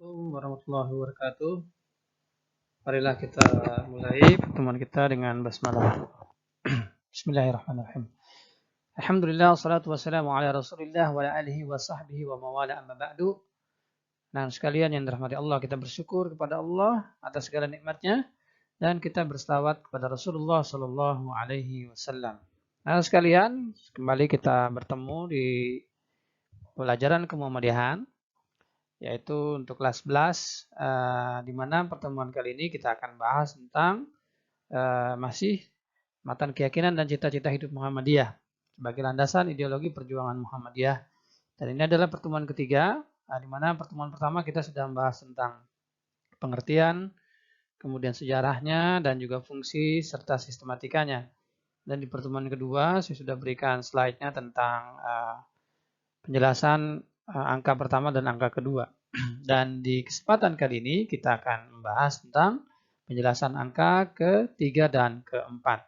Assalamualaikum warahmatullahi wabarakatuh. Marilah kita mulai pertemuan kita dengan basmalah. Bismillahirrahmanirrahim. Alhamdulillah wassalatu wassalamu ala Rasulillah wa ala alihi wa sahbihi wa mawala amma ba'du. Nah, sekalian yang dirahmati Allah, kita bersyukur kepada Allah atas segala nikmatnya dan kita berselawat kepada Rasulullah sallallahu alaihi wasallam. Nah, sekalian, kembali kita bertemu di pelajaran kemuhammadiyahan, yaitu untuk kelas 11, di mana pertemuan kali ini kita akan bahas tentang masih matan keyakinan dan cita-cita hidup Muhammadiyah sebagai landasan ideologi perjuangan Muhammadiyah. Dan ini adalah pertemuan ketiga, di mana pertemuan pertama kita sudah membahas tentang pengertian, kemudian sejarahnya, dan juga fungsi serta sistematikanya. Dan di pertemuan kedua saya sudah berikan slide-nya tentang penjelasan angka pertama dan angka kedua. Dan di kesempatan kali ini kita akan membahas tentang penjelasan angka ketiga dan keempat.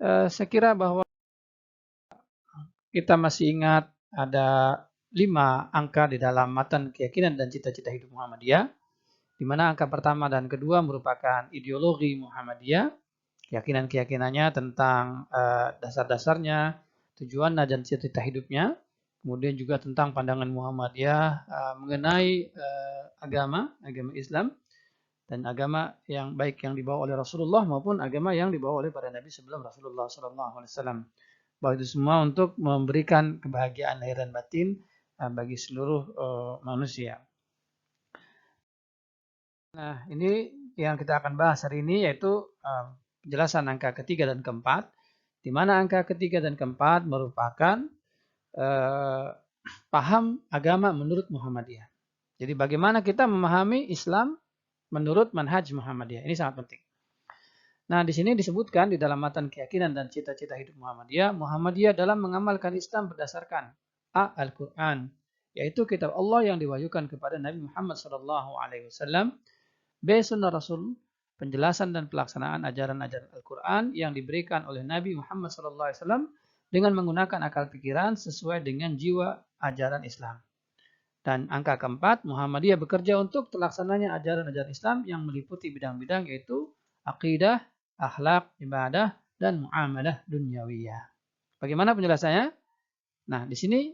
Saya kira bahwa kita masih ingat ada 5 angka di dalam matan keyakinan dan cita-cita hidup Muhammadiyah, di mana angka pertama dan kedua merupakan ideologi Muhammadiyah, keyakinan-keyakinannya tentang dasar-dasarnya, tujuan dan cita-cita hidupnya. Kemudian juga tentang pandangan Muhammadiyah mengenai agama Islam dan agama yang baik yang dibawa oleh Rasulullah maupun agama yang dibawa oleh para nabi sebelum Rasulullah SAW. Bahwa itu semua untuk memberikan kebahagiaan lahir dan batin bagi seluruh manusia. Nah, ini yang kita akan bahas hari ini, yaitu penjelasan angka ketiga dan keempat, di mana angka ketiga dan keempat merupakan paham agama menurut Muhammadiyah. Jadi bagaimana kita memahami Islam menurut manhaj Muhammadiyah. Ini sangat penting. Nah, di sini disebutkan di dalam matan keyakinan dan cita-cita hidup Muhammadiyah, Muhammadiyah dalam mengamalkan Islam berdasarkan A. Al-Quran, yaitu kitab Allah yang diwahyukan kepada Nabi Muhammad SAW, B. Sunnah Rasul, penjelasan dan pelaksanaan ajaran-ajaran Al-Quran yang diberikan oleh Nabi Muhammad SAW dengan menggunakan akal pikiran sesuai dengan jiwa ajaran Islam. Dan angka keempat, Muhammadiyah bekerja untuk terlaksananya ajaran-ajaran Islam yang meliputi bidang-bidang yaitu akidah, akhlak, ibadah, dan muamalah dunyawiyah. Bagaimana penjelasannya? Nah, di sini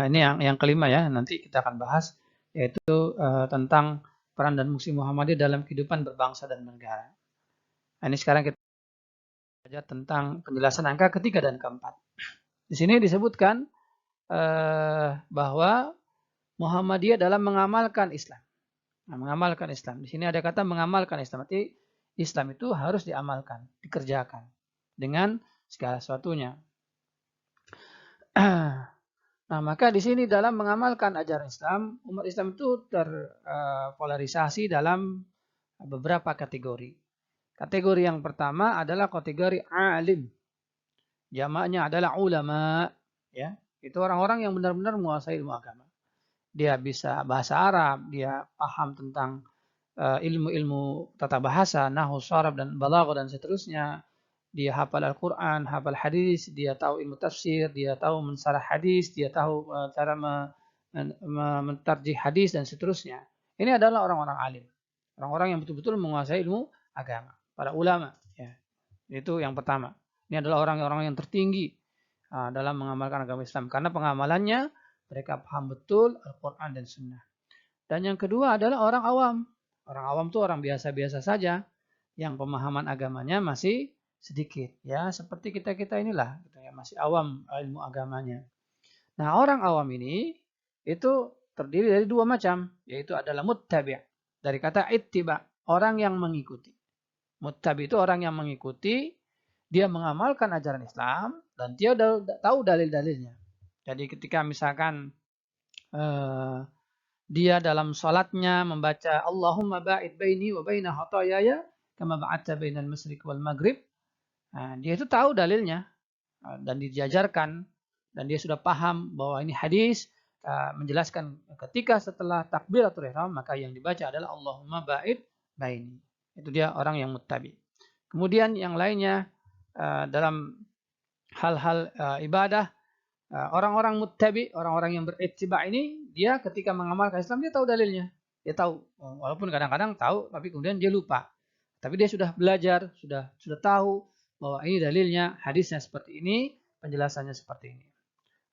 ini yang kelima ya, nanti kita akan bahas, yaitu tentang peran dan fungsi Muhammadiyah dalam kehidupan berbangsa dan bernegara. Nah, ini sekarang kita belajar tentang penjelasan angka ketiga dan keempat. Di sini disebutkan bahwa Muhammadiyah dalam mengamalkan Islam. Nah, mengamalkan Islam. Di sini ada kata mengamalkan Islam. Berarti Islam itu harus diamalkan, dikerjakan dengan segala sesuatunya. Nah, maka di sini dalam mengamalkan ajaran Islam, umat Islam itu terpolarisasi dalam beberapa kategori. Kategori yang pertama adalah kategori alim. Jamaknya adalah ulama, ya. Itu orang-orang yang benar-benar menguasai ilmu agama. Dia bisa bahasa Arab, dia paham tentang ilmu-ilmu tata bahasa, nahwu, sharaf dan balaghah dan seterusnya. Dia hafal Al-Quran, hafal hadis, dia tahu ilmu tafsir, dia tahu mensarah hadis, dia tahu cara mentarjih hadis dan seterusnya. Ini adalah orang-orang alim. Orang-orang yang betul-betul menguasai ilmu agama. Para ulama. Ya. Itu yang pertama. Ini adalah orang-orang yang tertinggi dalam mengamalkan agama Islam. Karena pengamalannya mereka paham betul Al-Quran dan Sunnah. Dan yang kedua adalah orang awam. Orang awam itu orang biasa-biasa saja yang pemahaman agamanya masih sedikit, ya seperti kita inilah, gitu ya, masih awam ilmu agamanya. Nah, orang awam ini itu terdiri dari dua macam, yaitu adalah muttabi', dari kata ittiba, orang yang mengikuti. Muttabi' itu orang yang mengikuti, dia mengamalkan ajaran Islam dan dia tahu dalil-dalilnya. Jadi ketika misalkan dia dalam salatnya membaca Allahumma ba'id baini wa baina khatayaya kama ba'adta bainal masyriq wal maghrib. Nah, dia itu tahu dalilnya dan diajarkan dan dia sudah paham bahwa ini hadis menjelaskan ketika setelah takbiratul ihram maka yang dibaca adalah Allahumma ba'id baini. Itu dia orang yang muttabi. Kemudian yang lainnya dalam hal-hal ibadah orang-orang muttabi, orang-orang yang berittiba ini, dia ketika mengamalkan Islam, dia tahu dalilnya. Dia tahu, walaupun kadang-kadang tahu, tapi kemudian dia lupa. Tapi dia sudah belajar, sudah tahu bahwa ini dalilnya, hadisnya seperti ini, penjelasannya seperti ini.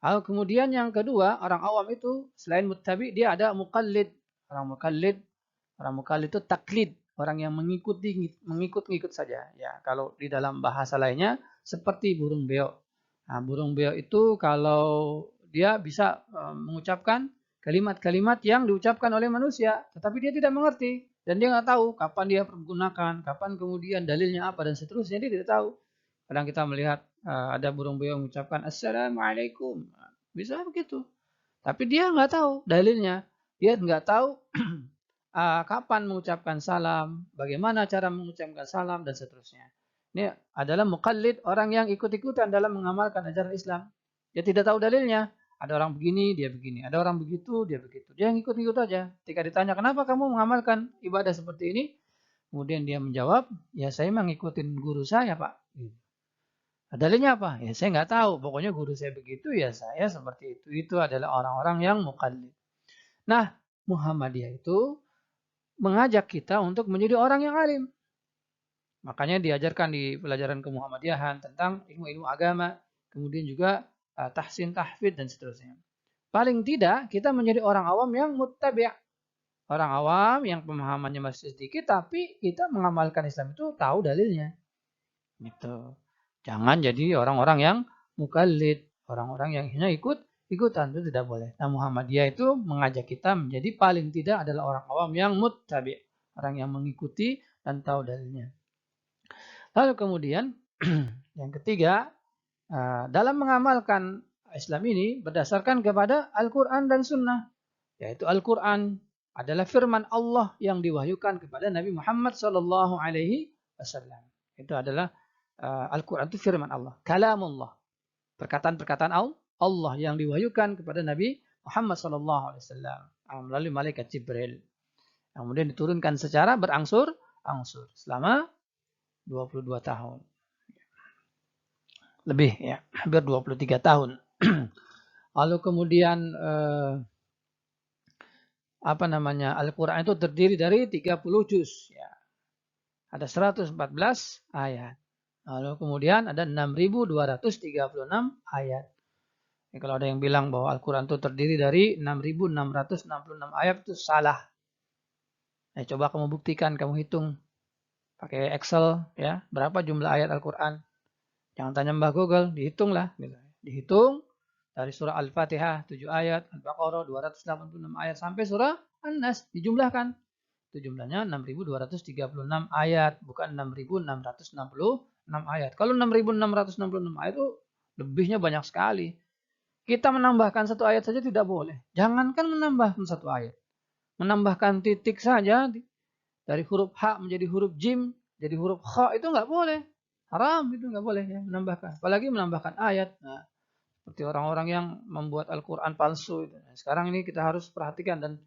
Lalu kemudian yang kedua, orang awam itu selain muttabi, dia ada muqallid. Orang muqallid itu taklid, orang yang mengikut saja. Ya, kalau di dalam bahasa lainnya seperti burung beo. Nah, burung beo itu kalau dia bisa mengucapkan kalimat-kalimat yang diucapkan oleh manusia, tetapi dia tidak mengerti dan dia nggak tahu kapan dia pergunakan, kapan kemudian dalilnya apa dan seterusnya, dia tidak tahu. Kadang kita melihat ada burung beo mengucapkan Assalamualaikum, bisa begitu, tapi dia nggak tahu dalilnya, dia nggak tahu kapan mengucapkan salam, bagaimana cara mengucapkan salam dan seterusnya. Ini adalah muqallid, orang yang ikut-ikutan dalam mengamalkan ajaran Islam. Dia tidak tahu dalilnya. Ada orang begini, dia begini. Ada orang begitu, dia begitu. Dia ngikut-ngikut aja. Ketika ditanya, kenapa kamu mengamalkan ibadah seperti ini? Kemudian dia menjawab, ya saya mengikutin guru saya, Pak. Dalilnya apa? Ya saya nggak tahu. Pokoknya guru saya begitu, ya saya seperti itu. Itu adalah orang-orang yang muqallid. Nah, Muhammadiyah itu mengajak kita untuk menjadi orang yang alim. Makanya diajarkan di pelajaran kemuhammadiyahan tentang ilmu-ilmu agama, kemudian juga tahsin, tahfidz dan seterusnya. Paling tidak kita menjadi orang awam yang muttabi'. Orang awam yang pemahamannya masih sedikit tapi kita mengamalkan Islam itu tahu dalilnya. Gitu. Jangan jadi orang-orang yang mukallid, orang-orang yang hanya ikutan, itu tidak boleh. Nah, Muhammadiyah itu mengajak kita menjadi paling tidak adalah orang awam yang muttabi', orang yang mengikuti dan tahu dalilnya. Lalu kemudian yang ketiga, dalam mengamalkan Islam ini berdasarkan kepada Al-Quran dan Sunnah. Yaitu Al-Quran adalah firman Allah yang diwahyukan kepada Nabi Muhammad SAW. Itu adalah Al-Quran itu firman Allah. Kalamullah. Perkataan-perkataan Allah yang diwahyukan kepada Nabi Muhammad SAW melalui malaikat Jibril. Kemudian diturunkan secara berangsur-angsur selama 22 tahun. Lebih ya, hampir 23 tahun. Lalu kemudian Al-Quran itu terdiri dari 30 juz ya. Ada 114 ayat. Lalu kemudian ada 6.236 ayat. Ya, kalau ada yang bilang bahwa Al-Quran itu terdiri dari 6.666 ayat, itu salah. Ya, coba kamu buktikan, kamu hitung pakai Excel ya, berapa jumlah ayat Al-Quran. Jangan tanya Mbah Google, dihitunglah. Gitu. Dihitung dari surah Al-Fatihah 7 ayat, Al-Baqarah 286 ayat sampai surah An-Nas, dijumlahkan. Itu jumlahnya 6.236 ayat, bukan 6.666 ayat. Kalau 6.666 ayat itu lebihnya banyak sekali. Kita menambahkan satu ayat saja tidak boleh. Jangankan menambahkan satu ayat. Menambahkan titik saja dari huruf H menjadi huruf Jim, jadi huruf Kha, itu nggak boleh. Haram, itu nggak boleh ya menambahkan. Apalagi menambahkan ayat. Nah, seperti orang-orang yang membuat Al-Quran palsu. Nah, sekarang ini kita harus perhatikan dan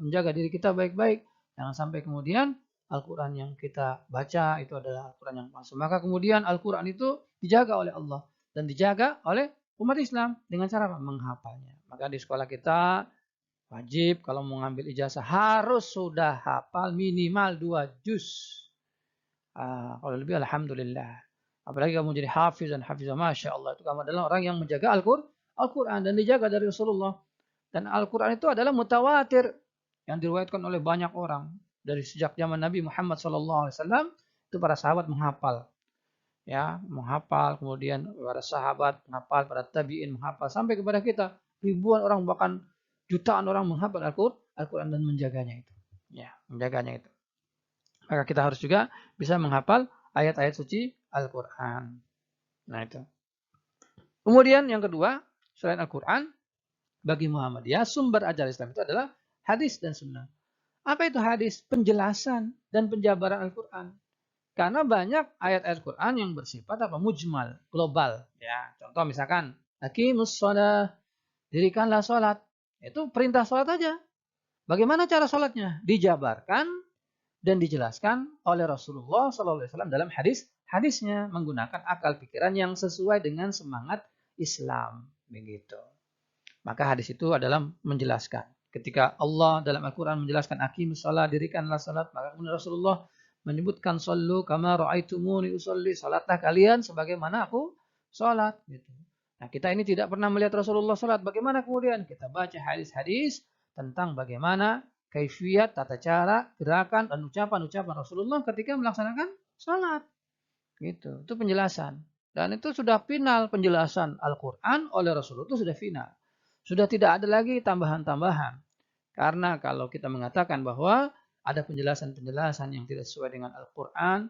menjaga diri kita baik-baik. Jangan sampai kemudian Al-Quran yang kita baca itu adalah Al-Quran yang palsu. Maka kemudian Al-Quran itu dijaga oleh Allah dan dijaga oleh umat Islam dengan cara menghafalnya. Maka di sekolah kita wajib kalau mau ngambil ijazah harus sudah hafal minimal 2 juz. Kalau lebih alhamdulillah. Apalagi kamu jadi hafiz dan hafizah, Masya Allah. Itu kamu adalah orang yang menjaga Al-Quran dan dijaga dari Rasulullah. Dan Al-Quran itu adalah mutawatir yang diriwayatkan oleh banyak orang. Dari sejak zaman Nabi Muhammad SAW, itu para sahabat menghafal. Ya, menghafal, kemudian para sahabat menghafal, para tabi'in menghafal, sampai kepada kita. Ribuan orang, bahkan jutaan orang menghafal Al-Quran dan menjaganya itu. Ya, menjaganya itu. Maka kita harus juga bisa menghafal ayat-ayat suci Al-Quran. Nah itu. Kemudian yang kedua, selain Al-Quran, bagi Muhammadiyah sumber ajaran Islam itu adalah hadis dan sunnah. Apa itu hadis? Penjelasan dan penjabaran Al-Quran. Karena banyak ayat-ayat Quran yang bersifat mujmal, global. Ya, contoh misalkan, aqimus shalah, dirikanlah sholat. Itu perintah sholat aja. Bagaimana cara sholatnya? Dijabarkan dan dijelaskan oleh Rasulullah SAW dalam hadisnya menggunakan akal pikiran yang sesuai dengan semangat Islam. Begitu. Maka hadis itu adalah menjelaskan. Ketika Allah dalam Al-Quran menjelaskan aqimus shalah, dirikanlah salat, maka kemudian Rasulullah menyebutkan sallu kama ra'aitumuni usolli, salatlah kalian sebagaimana aku salat. Gitu. Nah, kita ini tidak pernah melihat Rasulullah salat. Bagaimana kemudian kita baca hadis-hadis tentang bagaimana kaifiat, tata cara, gerakan, dan ucapan-ucapan Rasulullah ketika melaksanakan salat. Gitu. Itu penjelasan. Dan itu sudah final penjelasan Al-Quran oleh Rasulullah, itu sudah final. Sudah tidak ada lagi tambahan-tambahan. Karena kalau kita mengatakan bahwa ada penjelasan-penjelasan yang tidak sesuai dengan Al-Quran,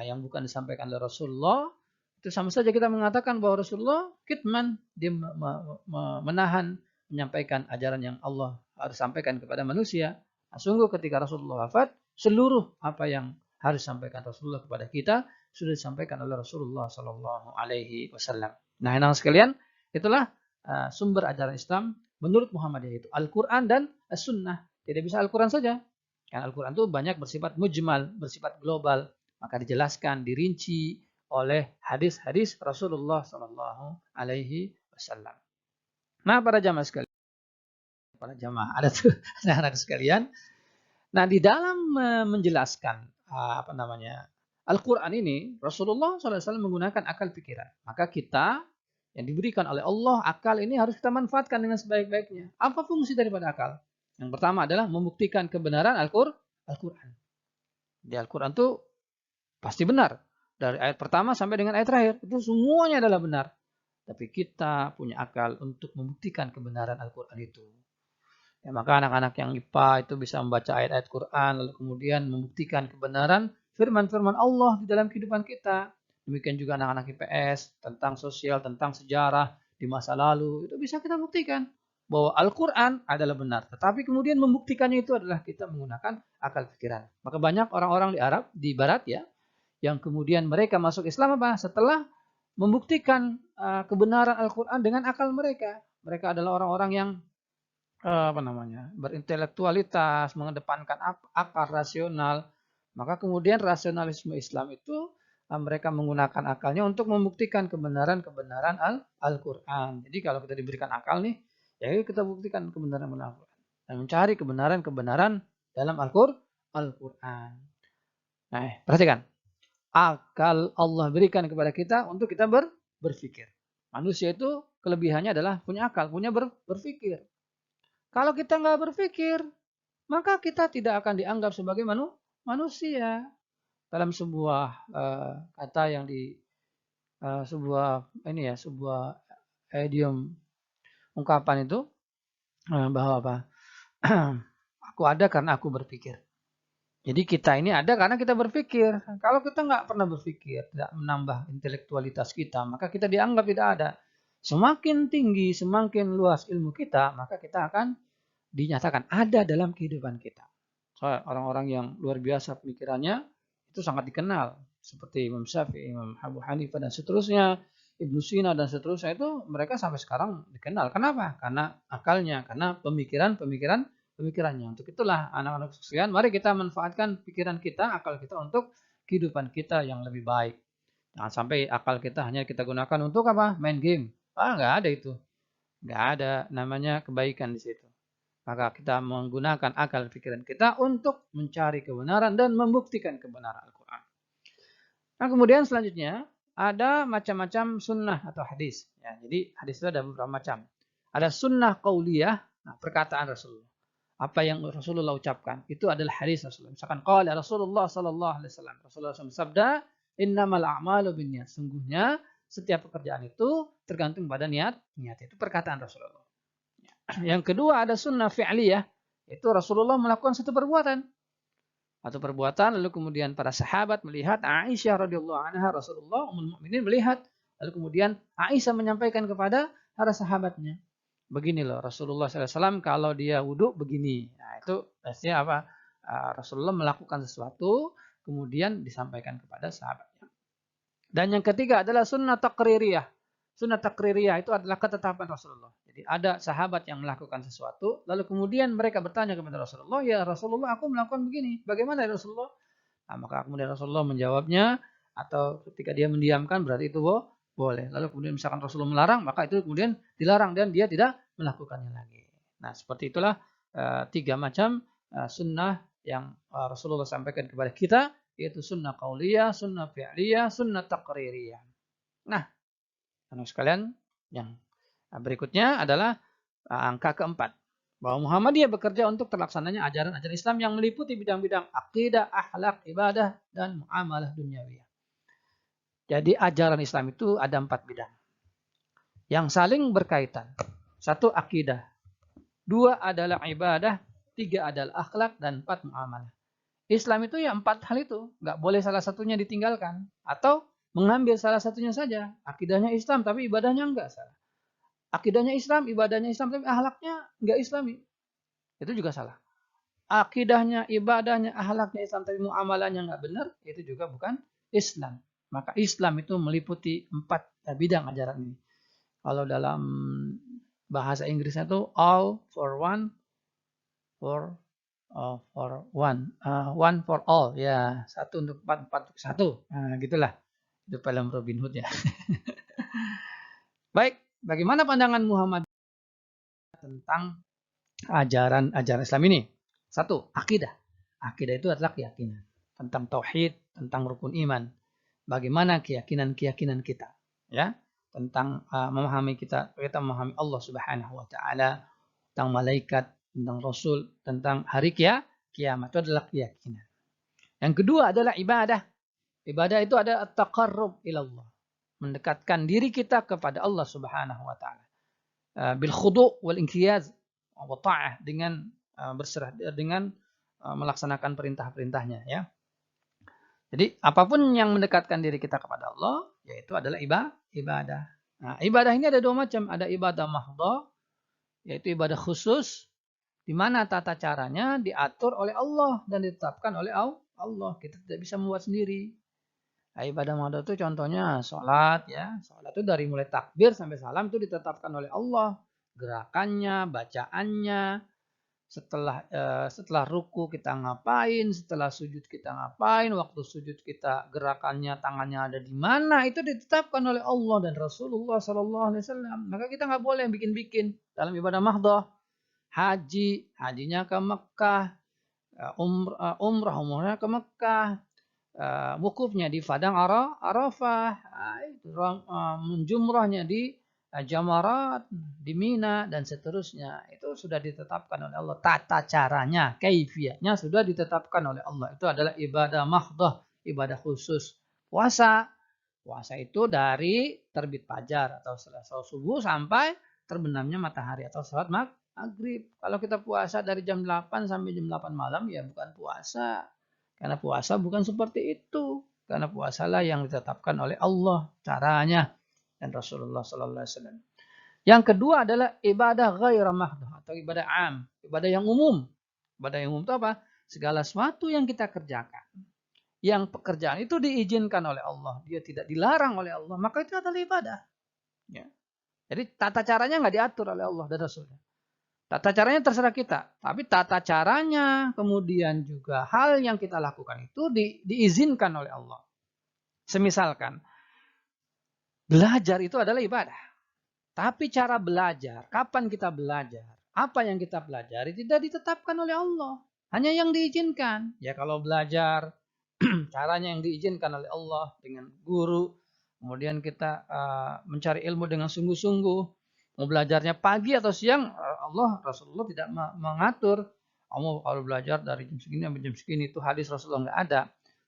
yang bukan disampaikan oleh Rasulullah, itu sama saja kita mengatakan bahwa Rasulullah kitman, dia menahan menyampaikan ajaran yang Allah harus sampaikan kepada manusia. Nah, sungguh ketika Rasulullah wafat, seluruh apa yang harus disampaikan Rasulullah kepada kita sudah disampaikan oleh Rasulullah Shallallahu Alaihi Wasallam. Nah, anak sekalian, itulah sumber ajaran Islam menurut Muhammadiyah, itu Al-Quran dan As-Sunnah. Tidak bisa Al-Quran saja. Karena Al-Quran itu banyak bersifat mujmal, bersifat global. Maka dijelaskan, dirinci oleh hadis-hadis Rasulullah Shallallahu Alaihi Wasallam. Nah, para jamaah sekalian, para jamaah ada tuh anak-anak sekalian. Nah, di dalam menjelaskan Al-Quran ini, Rasulullah SAW menggunakan akal pikiran. Maka kita yang diberikan oleh Allah, akal ini harus kita manfaatkan dengan sebaik-baiknya. Apa fungsi daripada akal? Yang pertama adalah membuktikan kebenaran Al-Quran. Di Al-Quran itu pasti benar. Dari ayat pertama sampai dengan ayat terakhir. Itu semuanya adalah benar. Tapi kita punya akal untuk membuktikan kebenaran Al-Quran itu. Ya, maka anak-anak yang IPA itu bisa membaca ayat-ayat Quran, lalu kemudian membuktikan kebenaran firman-firman Allah di dalam kehidupan kita. Demikian juga anak-anak IPS tentang sosial, tentang sejarah di masa lalu. Itu bisa kita buktikan bahwa Al-Quran adalah benar. Tetapi kemudian membuktikannya itu adalah kita menggunakan akal pikiran. Maka banyak orang-orang di Arab, di Barat ya, yang kemudian mereka masuk Islam apa? Setelah membuktikan kebenaran Al-Quran dengan akal mereka. Mereka adalah orang-orang yang berintelektualitas, mengedepankan akal rasional. Maka kemudian rasionalisme Islam itu mereka menggunakan akalnya untuk membuktikan kebenaran-kebenaran Al-Quran. Jadi kalau kita diberikan akal nih, ya kita buktikan kebenaran Al-Quran. Dan mencari kebenaran-kebenaran dalam Al-Quran. Nah, perhatikan. Akal Allah berikan kepada kita untuk kita berpikir. Manusia itu kelebihannya adalah punya akal, punya berpikir. Kalau kita nggak berpikir, maka kita tidak akan dianggap sebagai manusia. Dalam sebuah kata yang di sebuah idiom ungkapan itu bahwa apa? Aku ada karena aku berpikir. Jadi kita ini ada karena kita berpikir. Kalau kita nggak pernah berpikir, tidak menambah intelektualitas kita, maka kita dianggap tidak ada. Semakin tinggi, semakin luas ilmu kita, maka kita akan dinyatakan ada dalam kehidupan kita. Orang-orang yang luar biasa pemikirannya itu sangat dikenal. Seperti Imam Syafi'i, Imam Abu Hanifah, dan seterusnya, Ibnu Sina, dan seterusnya, itu mereka sampai sekarang dikenal. Kenapa? Karena akalnya, karena pemikirannya. Untuk itulah anak-anak sekalian, mari kita manfaatkan pikiran kita, akal kita untuk kehidupan kita yang lebih baik. Jangan sampai akal kita hanya kita gunakan untuk apa? Main game. Nggak ada itu. Nggak ada namanya kebaikan di situ. Maka kita menggunakan akal pikiran kita untuk mencari kebenaran dan membuktikan kebenaran Al-Quran. Nah, kemudian selanjutnya ada macam-macam sunnah atau hadis. Ya, jadi hadis itu ada beberapa macam. Ada sunnah qauliyah, perkataan Rasulullah. Apa yang Rasulullah ucapkan itu adalah hadis Rasulullah. Misalkan qala Rasulullah sallallahu alaihi wasallam. Rasulullah sabda, "Innamal a'malu binniyat." Sungguhnya setiap pekerjaan itu tergantung pada niat. Itu perkataan Rasulullah. Yang kedua ada sunnah fi'liyah. Itu Rasulullah melakukan satu perbuatan. Atau perbuatan, lalu kemudian para sahabat melihat, Aisyah radhiyallahu anha, Rasulullah ummul mukminin melihat, lalu kemudian Aisyah menyampaikan kepada para sahabatnya. Begini loh, Rasulullah SAW kalau dia wudhu begini. Nah, itu pastinya apa? Rasulullah melakukan sesuatu, kemudian disampaikan kepada sahabatnya. Dan yang ketiga adalah sunnah taqririyah. Sunnah taqririyah itu adalah ketetapan Rasulullah. Jadi ada sahabat yang melakukan sesuatu, lalu kemudian mereka bertanya kepada Rasulullah, ya Rasulullah, aku melakukan begini. Bagaimana ya Rasulullah? Nah, maka kemudian Rasulullah menjawabnya, atau ketika dia mendiamkan berarti itu boleh. Lalu kemudian misalkan Rasulullah melarang, maka itu kemudian dilarang dan dia tidak melakukannya lagi. Nah, seperti itulah 3 macam sunnah yang Rasulullah sampaikan kepada kita, yaitu sunnah qauliyah, sunnah fi'liyah, sunnah taqririyah. Nah, anak sekalian, yang berikutnya adalah angka keempat, bahwa Muhammadiyah bekerja untuk terlaksananya ajaran-ajaran Islam yang meliputi bidang-bidang akidah, akhlak, ibadah, dan muamalah duniawi. Jadi ajaran Islam itu ada 4 bidang yang saling berkaitan. 1 akidah, 2 adalah ibadah, 3 adalah akhlak, dan 4 muamalah. Islam itu ya 4 hal itu, nggak boleh salah satunya ditinggalkan atau mengambil salah satunya saja. Akidahnya Islam tapi ibadahnya enggak, salah. Akidahnya Islam, ibadahnya Islam tapi akhlaknya enggak Islami. Itu juga salah. Akidahnya, ibadahnya, akhlaknya Islam tapi muamalahnya enggak benar, itu juga bukan Islam. Maka Islam itu meliputi 4 bidang ajaran ini. Kalau dalam bahasa Inggrisnya itu all for one, for one, one for all, ya, 1 untuk 4, 4 untuk 1. Nah, gitulah. Itu film Robin Hood ya. Baik, bagaimana pandangan Muhammad tentang ajaran Islam ini? 1, akidah. Akidah itu adalah keyakinan tentang tauhid, tentang rukun iman. Bagaimana keyakinan kita, ya, tentang kita memahami Allah Subhanahu wa taala, tentang malaikat, tentang Rasul, tentang hari kiamat. Itu adalah keyakinan. Yang kedua adalah ibadah. Ibadah itu ada at-taqarrub ilallah. Mendekatkan diri kita kepada Allah Subhanahu wa taala. Bil khudu' wal inqiyaz wa ta'ah, dengan berserah, dengan melaksanakan perintah-perintahnya, ya. Jadi apapun yang mendekatkan diri kita kepada Allah, yaitu adalah ibadah. Nah, ibadah ini ada 2 macam. Ada ibadah mahdhah, yaitu ibadah khusus, di mana tata caranya diatur oleh Allah dan ditetapkan oleh Allah. Kita tidak bisa membuat sendiri. Nah, ibadah mahdhah itu contohnya sholat, ya. Sholat itu dari mulai takbir sampai salam itu ditetapkan oleh Allah. Gerakannya, bacaannya, setelah ruku kita ngapain, setelah sujud kita ngapain, waktu sujud kita gerakannya, tangannya ada di mana, itu ditetapkan oleh Allah dan Rasulullah Sallallahu Alaihi Wasallam. Maka kita nggak boleh bikin-bikin dalam ibadah mahdhah. Hajinya ke Mekah, umrahnya ke Mekah, wukufnya di Padang Arafah, menjumrahnya di Jamarat, di Mina, dan seterusnya. Itu sudah ditetapkan oleh Allah. Tata caranya, kaifiyahnya sudah ditetapkan oleh Allah. Itu adalah ibadah mahdhah, ibadah khusus. Puasa itu dari terbit fajar atau selesai subuh sampai terbenamnya matahari atau salat maghrib. Kalau kita puasa dari jam 8 sampai jam 8 malam, ya bukan puasa. Karena puasa bukan seperti itu. Karena puasalah yang ditetapkan oleh Allah caranya dan Rasulullah Sallallahu Alaihi Wasallam. Yang kedua adalah ibadah ghairah mahdhah atau ibadah am, ibadah yang umum. Ibadah yang umum itu apa? Segala sesuatu yang kita kerjakan, yang pekerjaan itu diizinkan oleh Allah, dia tidak dilarang oleh Allah, maka itu adalah ibadah. Ya. Jadi tata caranya nggak diatur oleh Allah dan Rasulnya. Tata caranya terserah kita, tapi tata caranya kemudian juga hal yang kita lakukan itu diizinkan oleh Allah. Semisalkan belajar itu adalah ibadah. Tapi cara belajar, kapan kita belajar, apa yang kita pelajari tidak ditetapkan oleh Allah. Hanya yang diizinkan. Ya kalau belajar, caranya yang diizinkan oleh Allah dengan guru. Kemudian kita mencari ilmu dengan sungguh-sungguh. Mau belajarnya pagi atau siang, Rasulullah tidak mengatur. Kamu kalau belajar dari jam segini sampai jam segini, itu hadis Rasulullah nggak ada.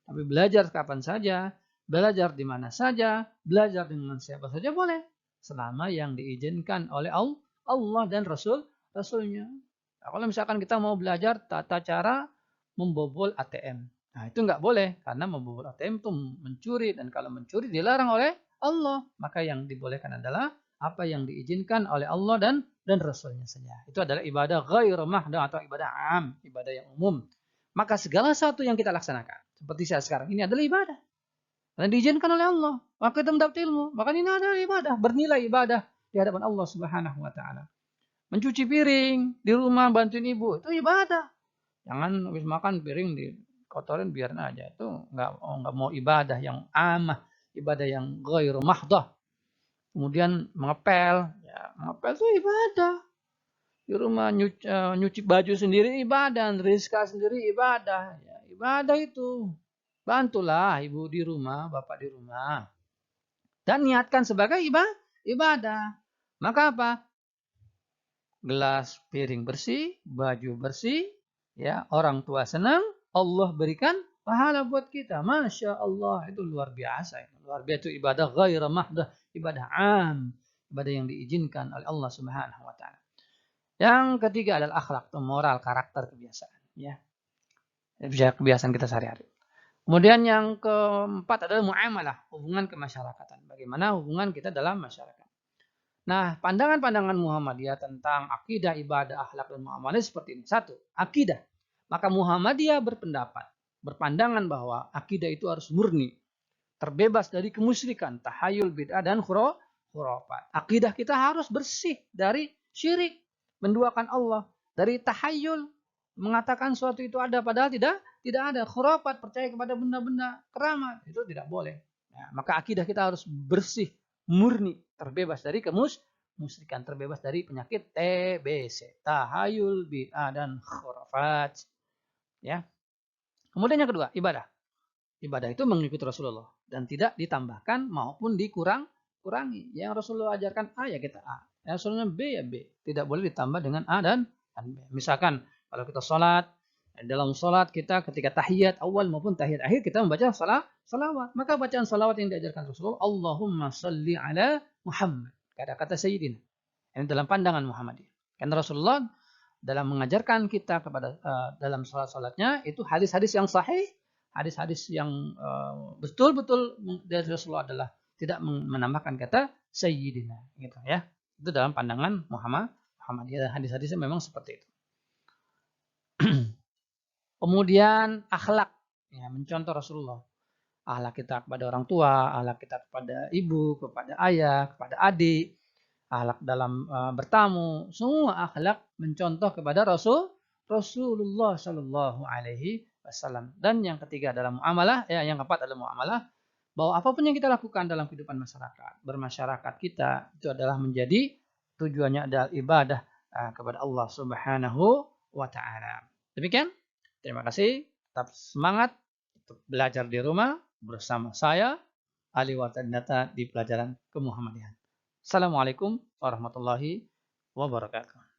Tapi belajar kapan saja, belajar di mana saja, belajar dengan siapa saja boleh. Selama yang diizinkan oleh Allah dan Rasulnya. Nah, kalau misalkan kita mau belajar tata cara membobol ATM. Nah itu nggak boleh. Karena membobol ATM itu mencuri. Dan kalau mencuri dilarang oleh Allah. Maka yang dibolehkan adalah apa yang diizinkan oleh Allah dan Rasulnya saja. Itu adalah ibadah ghair mahdhah atau ibadah am. Ibadah yang umum. Maka segala satu yang kita laksanakan. Seperti saya sekarang. Ini adalah ibadah. Dan diizinkan oleh Allah. Maka kita mendapat ilmu. Maka ini adalah ibadah. Bernilai ibadah di hadapan Allah Subhanahu wa taala. Mencuci piring di rumah bantuin ibu itu ibadah. Jangan habis makan piring dikotorin biarin aja. Itu enggak mau ibadah yang amah, ibadah yang ghairu mahdhah. kemudian mengepel. Ya, mengepel itu ibadah. Di rumah nyuci baju sendiri ibadah, rizka sendiri ibadah. Ya, ibadah itu. Bantulah ibu di rumah, bapak di rumah. Dan niatkan sebagai ibadah. Maka apa? Gelas piring bersih, baju bersih, ya orang tua senang, Allah berikan pahala buat kita. Masya Allah, itu luar biasa. Luar biasa itu ibadah ghairah mahdah, ibadah am, ibadah yang diizinkan oleh Allah Subhanahu wa taala. Yang ketiga adalah akhlak atau moral, karakter, kebiasaan, ya. Kebiasaan kita sehari-hari. Kemudian yang keempat adalah muamalah, hubungan kemasyarakatan. Bagaimana hubungan kita dalam masyarakat. Nah, pandangan-pandangan Muhammadiyah tentang akidah, ibadah, akhlak, dan muamalah seperti ini. Satu, akidah. Maka Muhammadiyah berpandangan bahwa akidah itu harus murni, terbebas dari kemusyrikan, tahayul, bid'ah, dan khurafat. Akidah kita harus bersih dari syirik, menduakan Allah, dari tahayul, mengatakan suatu itu ada padahal tidak ada, khurafat, percaya kepada benda-benda keramat, itu tidak boleh. Ya, maka akidah kita harus bersih, murni, terbebas dari kemusyrikan, terbebas dari penyakit TBC, tahayul, bid'ah, dan khurafat. Ya. Kemudian yang kedua, ibadah. Ibadah itu mengikuti Rasulullah dan tidak ditambahkan maupun kurangi. Yang Rasulullah ajarkan A ya kita A, yang Rasulullah B ya B. Tidak boleh ditambah dengan A dan B. Misalkan kalau kita sholat, dalam sholat kita ketika tahiyat awal maupun tahiyat akhir kita membaca salawat. Maka bacaan salawat yang diajarkan Rasulullah, Allahumma salli ala Muhammad. Kata-kata Sayyidina. Ini dalam pandangan Muhammadiyah. Karena Rasulullah dalam mengajarkan kita kepada dalam salat-salatnya itu hadis-hadis yang sahih, hadis-hadis yang betul-betul dari Rasulullah adalah tidak menambahkan kata Sayyidina, gitu ya. Itu dalam pandangan Muhammadiyah. Hadis-hadisnya memang seperti itu. Kemudian akhlak, ya, mencontoh Rasulullah. Akhlak kita kepada orang tua, akhlak kita kepada ibu, kepada ayah, kepada adik, akhlak dalam bertamu, semua akhlak mencontoh kepada Rasulullah Shallallahu Alaihi Wasallam. Dan yang ketiga adalah muamalah, ya, yang keempat adalah muamalah, bahwa apapun yang kita lakukan dalam kehidupan masyarakat, bermasyarakat kita itu adalah menjadi tujuannya adalah ibadah kepada Allah Subhanahu wa Ta'ala. Demikian. Terima kasih. Tetap semangat untuk belajar di rumah bersama saya, Ali Wartanata, di pelajaran kemuhammadiyan. Assalamualaikum warahmatullahi wabarakatuh.